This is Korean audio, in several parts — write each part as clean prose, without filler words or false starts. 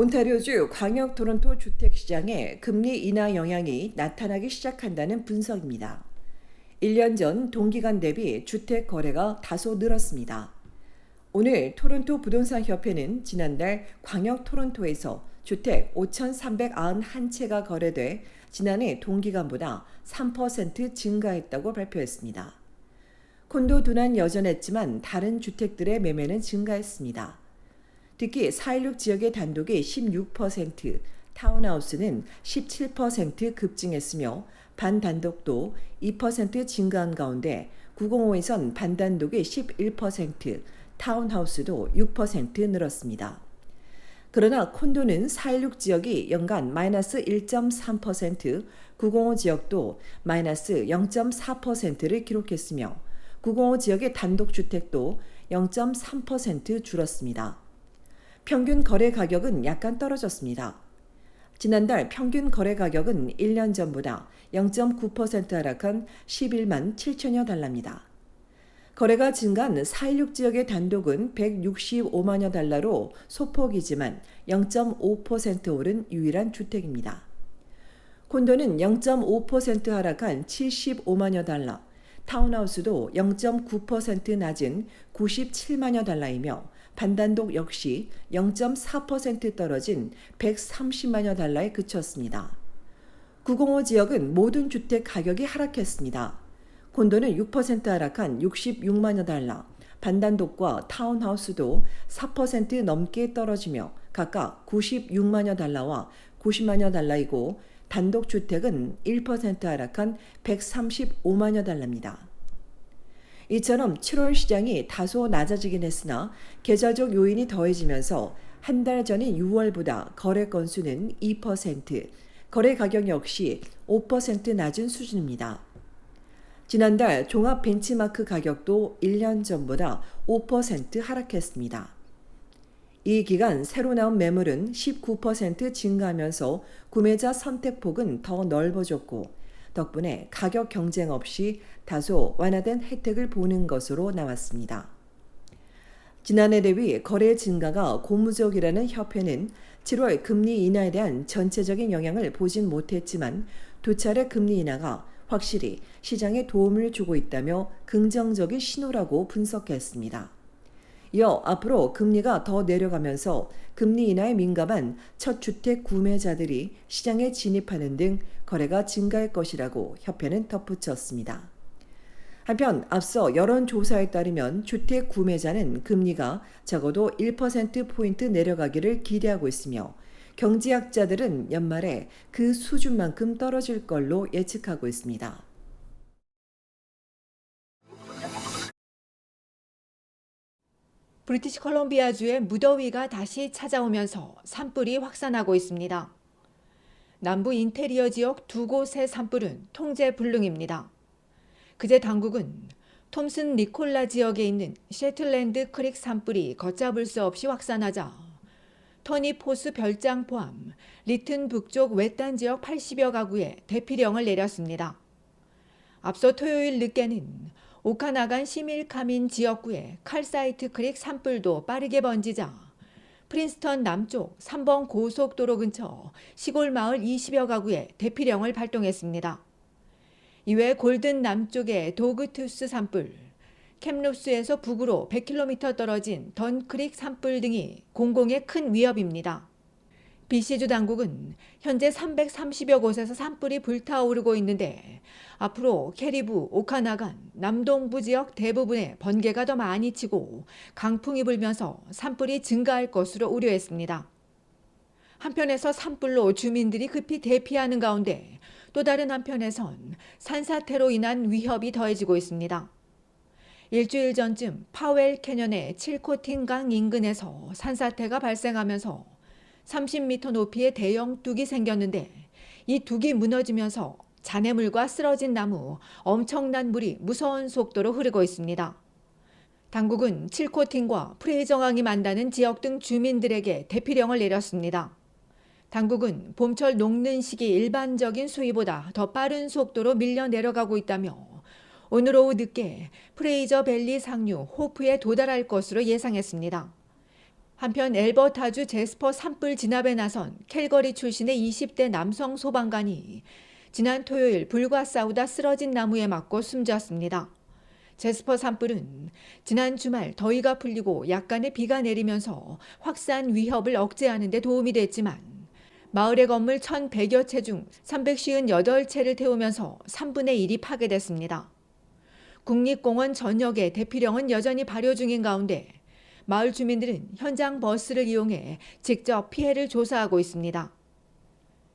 온타리오주 광역 토론토 주택시장에 금리 인하 영향이 나타나기 시작한다는 분석입니다. 1년 전 동기간 대비 주택 거래가 다소 늘었습니다. 오늘 토론토 부동산 협회는 지난달 광역 토론토에서 주택 5,391채가 거래돼 지난해 동기간보다 3% 증가했다고 발표했습니다. 콘도 둔환 여전했지만 다른 주택들의 매매는 증가했습니다. 특히 416 지역의 단독이 16%, 타운하우스는 17% 급증했으며 반단독도 2% 증가한 가운데 905에선 반단독이 11%, 타운하우스도 6% 늘었습니다. 그러나 콘도는 416 지역이 연간 마이너스 1.3%, 905 지역도 마이너스 0.4%를 기록했으며 905 지역의 단독주택도 0.3% 줄었습니다. 평균 거래 가격은 약간 떨어졌습니다. 지난달 평균 거래 가격은 1년 전보다 0.9% 하락한 11만 7천여 달러입니다. 거래가 증가한 416 지역의 단독은 165만여 달러로 소폭이지만 0.5% 오른 유일한 주택입니다. 콘도는 0.5% 하락한 75만여 달러, 타운하우스도 0.9% 낮은 97만여 달러이며 반단독 역시 0.4% 떨어진 130만여 달러에 그쳤습니다. 905 지역은 모든 주택 가격이 하락했습니다. 콘도는 6% 하락한 66만여 달러, 반단독과 타운하우스도 4% 넘게 떨어지며 각각 96만여 달러와 90만여 달러이고 단독주택은 1% 하락한 135만여 달러입니다. 이처럼 7월 시장이 다소 낮아지긴 했으나 계절적 요인이 더해지면서 한 달 전인 6월보다 거래 건수는 2%, 거래 가격 역시 5% 낮은 수준입니다. 지난달 종합 벤치마크 가격도 1년 전보다 5% 하락했습니다. 이 기간 새로 나온 매물은 19% 증가하면서 구매자 선택폭은 더 넓어졌고 덕분에 가격 경쟁 없이 다소 완화된 혜택을 보는 것으로 나왔습니다. 지난해 대비 거래 증가가 고무적이라는 협회는 7월 금리 인하에 대한 전체적인 영향을 보진 못했지만 두 차례 금리 인하가 확실히 시장에 도움을 주고 있다며 긍정적인 신호라고 분석했습니다. 이어 앞으로 금리가 더 내려가면서 금리 인하에 민감한 첫 주택 구매자들이 시장에 진입하는 등 거래가 증가할 것이라고 협회는 덧붙였습니다. 한편 앞서 여론조사에 따르면 주택 구매자는 금리가 적어도 1%포인트 내려가기를 기대하고 있으며 경제학자들은 연말에 그 수준만큼 떨어질 걸로 예측하고 있습니다. 브리티시 컬럼비아주의 무더위가 다시 찾아오면서 산불이 확산하고 있습니다. 남부 인테리어 지역 두 곳의 산불은 통제 불능입니다. 그제 당국은 톰슨 니콜라 지역에 있는 셰틀랜드 크릭 산불이 걷잡을 수 없이 확산하자 터니 포스 별장 포함 리튼 북쪽 외딴 지역 80여 가구에 대피령을 내렸습니다. 앞서 토요일 늦게는 오카나간 시밀카민 지역구의 칼사이트 크릭 산불도 빠르게 번지자 프린스턴 남쪽 3번 고속도로 근처 시골 마을 20여 가구에 대피령을 발동했습니다. 이외 골든 남쪽의 도그투스 산불, 캡루스에서 북으로 100km 떨어진 던크릭 산불 등이 공공의 큰 위협입니다. BC주 당국은 현재 330여 곳에서 산불이 불타오르고 있는데 앞으로 캐리브, 오카나간, 남동부 지역 대부분에 번개가 더 많이 치고 강풍이 불면서 산불이 증가할 것으로 우려했습니다. 한편에서 산불로 주민들이 급히 대피하는 가운데 또 다른 한편에선 산사태로 인한 위협이 더해지고 있습니다. 일주일 전쯤 파웰 캐년의 칠코틴강 인근에서 산사태가 발생하면서 30m 높이의 대형 뚝이 생겼는데 이 뚝이 무너지면서 잔해물과 쓰러진 나무, 엄청난 물이 무서운 속도로 흐르고 있습니다. 당국은 칠코틴과 프레이저강이 만나는 지역 등 주민들에게 대피령을 내렸습니다. 당국은 봄철 녹는 시기 일반적인 수위보다 더 빠른 속도로 밀려 내려가고 있다며 오늘 오후 늦게 프레이저 밸리 상류 호프에 도달할 것으로 예상했습니다. 한편 엘버타주 제스퍼 산불 진압에 나선 캘거리 출신의 20대 남성 소방관이 지난 토요일 불과 싸우다 쓰러진 나무에 맞고 숨졌습니다. 제스퍼 산불은 지난 주말 더위가 풀리고 약간의 비가 내리면서 확산 위협을 억제하는 데 도움이 됐지만 마을의 건물 1,100여 채 중 358채를 태우면서 3분의 1이 파괴됐습니다. 국립공원 전역의 대피령은 여전히 발효 중인 가운데 마을 주민들은 현장 버스를 이용해 직접 피해를 조사하고 있습니다.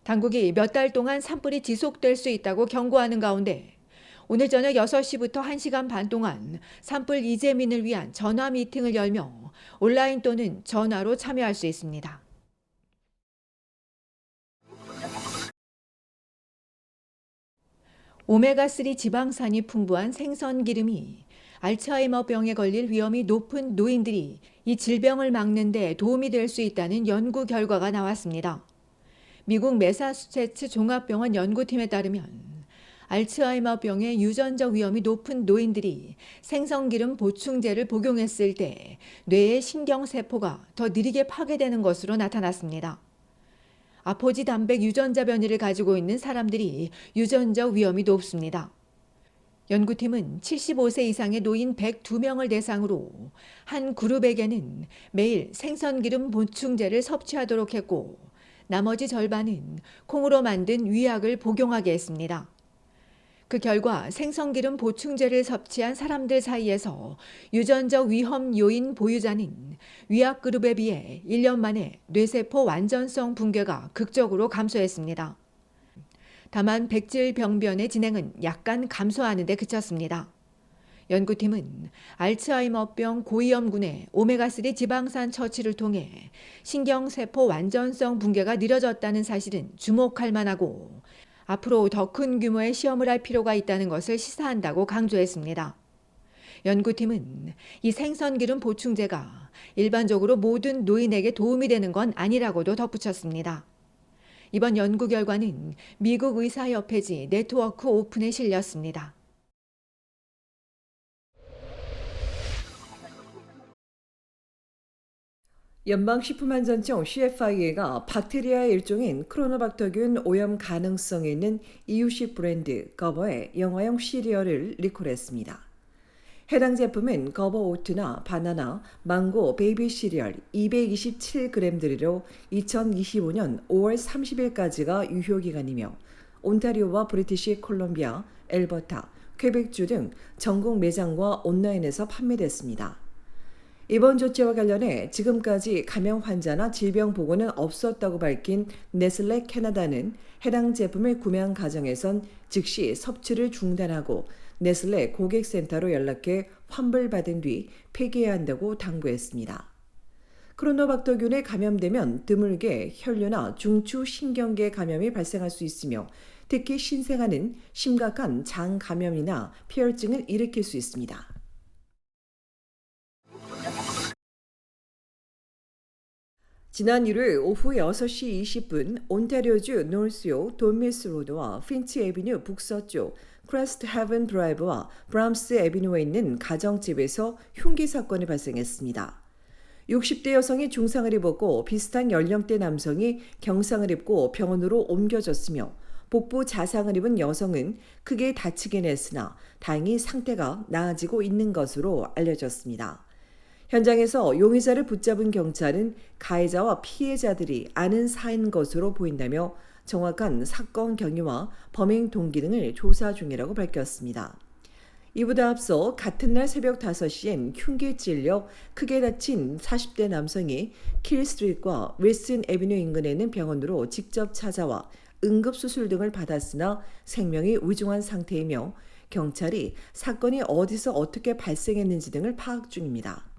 당국이 몇 달 동안 산불이 지속될 수 있다고 경고하는 가운데 오늘 저녁 6시부터 1시간 반 동안 산불 이재민을 위한 전화 미팅을 열며 온라인 또는 전화로 참여할 수 있습니다. 오메가3 지방산이 풍부한 생선 기름이 알츠하이머병에 걸릴 위험이 높은 노인들이 이 질병을 막는 데 도움이 될 수 있다는 연구 결과가 나왔습니다. 미국 매사추세츠 종합병원 연구팀에 따르면 알츠하이머병의 유전적 위험이 높은 노인들이 생선기름 보충제를 복용했을 때 뇌의 신경세포가 더 느리게 파괴되는 것으로 나타났습니다. 아포지 단백 유전자 변이를 가지고 있는 사람들이 유전적 위험이 높습니다. 연구팀은 75세 이상의 노인 102명을 대상으로 한 그룹에게는 매일 생선기름 보충제를 섭취하도록 했고 나머지 절반은 콩으로 만든 위약을 복용하게 했습니다. 그 결과 생선기름 보충제를 섭취한 사람들 사이에서 유전적 위험 요인 보유자는 위약 그룹에 비해 1년 만에 뇌세포 완전성 붕괴가 극적으로 감소했습니다. 다만 백질 병변의 진행은 약간 감소하는 데 그쳤습니다. 연구팀은 알츠하이머병 고위험군의 오메가3 지방산 처치를 통해 신경세포 완전성 붕괴가 느려졌다는 사실은 주목할 만하고 앞으로 더 큰 규모의 시험을 할 필요가 있다는 것을 시사한다고 강조했습니다. 연구팀은 이 생선기름 보충제가 일반적으로 모든 노인에게 도움이 되는 건 아니라고도 덧붙였습니다. 이번 연구 결과는 미국 의사협회지 네트워크 오픈에 실렸습니다. 연방식품안전청 CFIA가 박테리아의 일종인 크로노박터균 오염 가능성이 있는 이유식 브랜드 거버의 영화용 시리얼을 리콜했습니다. 해당 제품은 거버 오트나 바나나, 망고, 베이비 시리얼 227g들로 2025년 5월 30일까지가 유효기간이며 온타리오와 브리티시 콜롬비아, 엘버타, 퀘벡주 등 전국 매장과 온라인에서 판매됐습니다. 이번 조치와 관련해 지금까지 감염 환자나 질병 보고는 없었다고 밝힌 네슬레 캐나다는 해당 제품을 구매한 가정에선 즉시 섭취를 중단하고 네슬레 고객센터로 연락해 환불받은 뒤 폐기해야 한다고 당부했습니다. 크로노박터균에 감염되면 드물게 혈류나 중추 신경계 감염이 발생할 수 있으며 특히 신생아는 심각한 장 감염이나 폐혈증을 일으킬 수 있습니다. 지난 1일 오후 6시 20분 온타리오주 노스요 돈밀스 로드와 핀치 애비뉴 북서쪽 크레스트 헤븐 드라이브와 브람스 애비뉴에 있는 가정집에서 흉기 사건이 발생했습니다. 60대 여성이 중상을 입었고 비슷한 연령대 남성이 경상을 입고 병원으로 옮겨졌으며 복부 자상을 입은 여성은 크게 다치긴 했으나 다행히 상태가 나아지고 있는 것으로 알려졌습니다. 현장에서 용의자를 붙잡은 경찰은 가해자와 피해자들이 아는 사이인 것으로 보인다며 정확한 사건 경위와 범행 동기 등을 조사 중이라고 밝혔습니다. 이보다 앞서 같은 날 새벽 5시엔 흉기에 찔려 크게 다친 40대 남성이 킬스트리트과 윌슨 애비뉴 인근에 있는 병원으로 직접 찾아와 응급수술 등을 받았으나 생명이 위중한 상태이며 경찰이 사건이 어디서 어떻게 발생했는지 등을 파악 중입니다.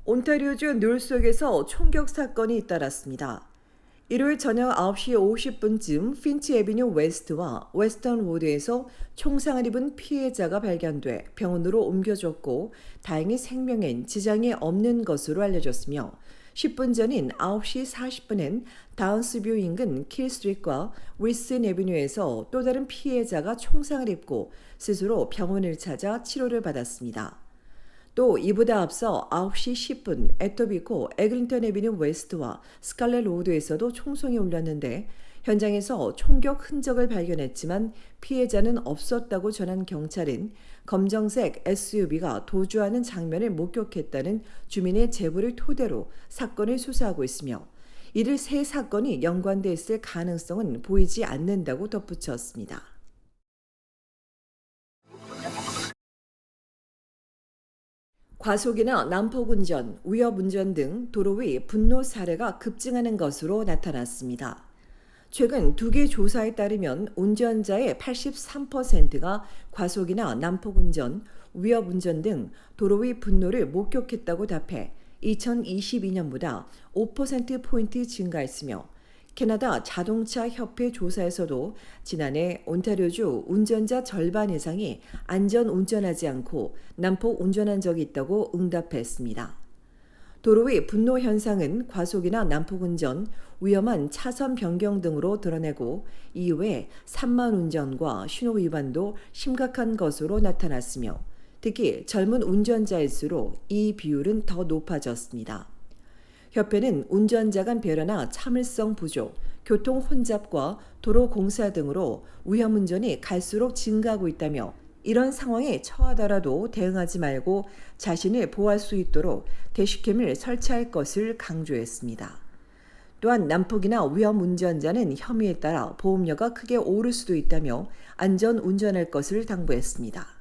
온타리오주 놀속에서 총격 사건이 잇따랐습니다. 일요일 저녁 9시 50분쯤 핀치 애비뉴 웨스트와 웨스턴 로드에서 총상을 입은 피해자가 발견돼 병원으로 옮겨졌고 다행히 생명엔 지장이 없는 것으로 알려졌으며 10분 전인 9시 40분엔 다운스뷰 인근 킬스트리트과 윌슨 애비뉴에서 또 다른 피해자가 총상을 입고 스스로 병원을 찾아 치료를 받았습니다. 또 이보다 앞서 9시 10분 에토비코 에글링턴 애비뉴 웨스트와 스칼렛 로드에서도 총성이 울렸는데 현장에서 총격 흔적을 발견했지만 피해자는 없었다고 전한 경찰은 검정색 SUV가 도주하는 장면을 목격했다는 주민의 제보를 토대로 사건을 수사하고 있으며 이들 세 사건이 연관돼 있을 가능성은 보이지 않는다고 덧붙였습니다. 과속이나 난폭운전, 위협운전 등 도로 위 분노 사례가 급증하는 것으로 나타났습니다. 최근 2개 조사에 따르면 운전자의 83%가 과속이나 난폭운전, 위협운전 등 도로 위 분노를 목격했다고 답해 2022년보다 5%포인트 증가했으며 캐나다 자동차 협회 조사에서도 지난해 온타리오주 운전자 절반 이상이 안전 운전하지 않고 난폭 운전한 적이 있다고 응답했습니다. 도로 위 분노 현상은 과속이나 난폭운전, 위험한 차선 변경 등으로 드러내고 이후에 산만 운전과 신호 위반도 심각한 것으로 나타났으며 특히 젊은 운전자일수록 이 비율은 더 높아졌습니다. 협회는 운전자 간 배려나 참을성 부족, 교통 혼잡과 도로 공사 등으로 위험운전이 갈수록 증가하고 있다며 이런 상황에 처하더라도 대응하지 말고 자신을 보호할 수 있도록 대시캠을 설치할 것을 강조했습니다. 또한 난폭이나 위험 운전자는 혐의에 따라 보험료가 크게 오를 수도 있다며 안전 운전할 것을 당부했습니다.